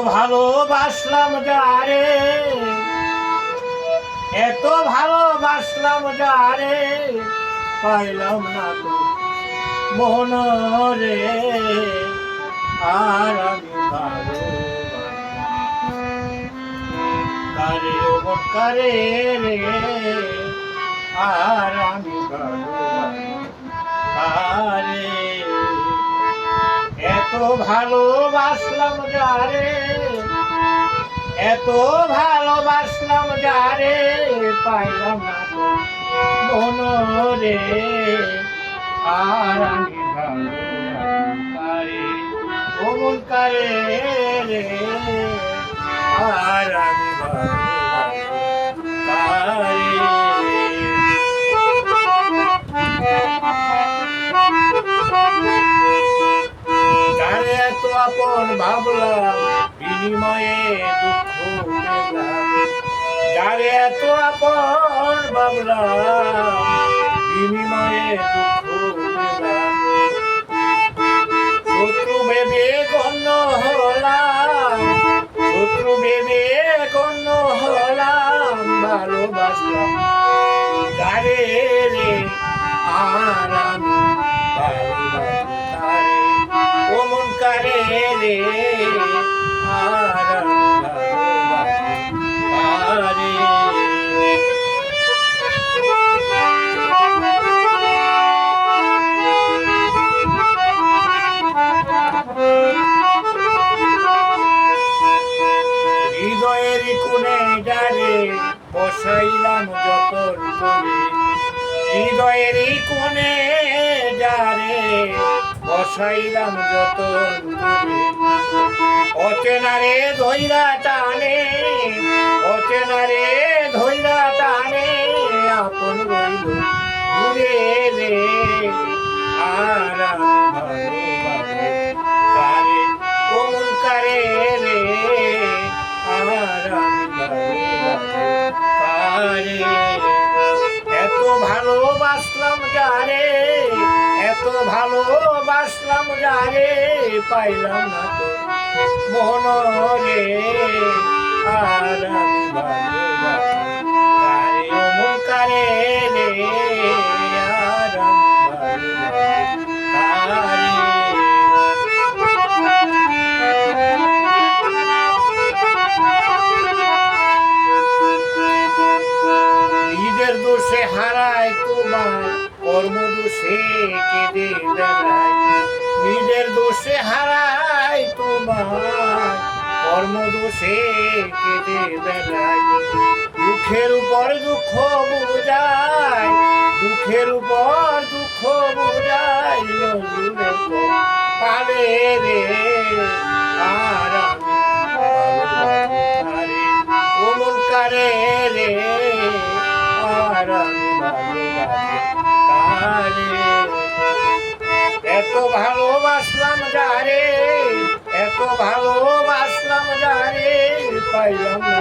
ভালোবাসলাম যারে, এত ভালোবাসলাম যারে, পাইলাম না তো মন রে। আর আমি ভালো কারে ও মন কারে রে, আর আমি ভালো কারে। এত ভালোবাসলাম যারে, এত ভালোবাসলাম যারে, পাইলাম না তো মন রে। আর আমি ভালো কারে ও মন কারে রে, আর আমি ভালো কারে। যারে এত আপন ভাবলাম, বিনিময়ে দুঃখ পেলাম। যারে এত আপন ভাবলাম, বিনিময়ে দুঃখ পেলাম। শত্রু ভেবে গণ্য হলাম, শত্রু ভেবে গণ্য হলাম। ভালোবাসলাম যারে রে, আর আমি ভালোবাসি ও মন কারে রে, আর আমি ভালোবাসি কারে। হৃদয়ের কোণে যারে বসাইলাম যতন করে, হৃদয়ের কোণে যারে বসাইলাম যতন করে। অচেনারে ধৈরা টানে, অচেনারে ধৈরা টানে, আপন রইল দূরে রে। আর আমি ভালোবাসি কারে ও মন কারে রে, আর আমি ভালোবাসি কারে। এত ভালোবাসলাম যারে, এত ভালোবাসলাম যারে, পাইলাম না তো মন রে। আর আমি ভালোবাসি কারে ও মন কারে রে, আর আমি ভালোবাসি কারে। নিজের দোষে হারায় তোমার, কর্ম দোষে কেঁদে বেড়ায়। নিজের দোষে হারায় তোমার, কর্ম দোষে কেঁদে বেড়ায়। দুঃখের উপর দুঃখ বুঝায়, দুঃখের উপর দুঃখ বুঝায়। নজরুলের পালে রে, আর আমি ভালোবাসি ও মন কারে রে, আর আমি ভালোবাসি কারে। এত ভালোবাসলাম যারে, এত ভালোবাসলাম যারে, পাইলাম না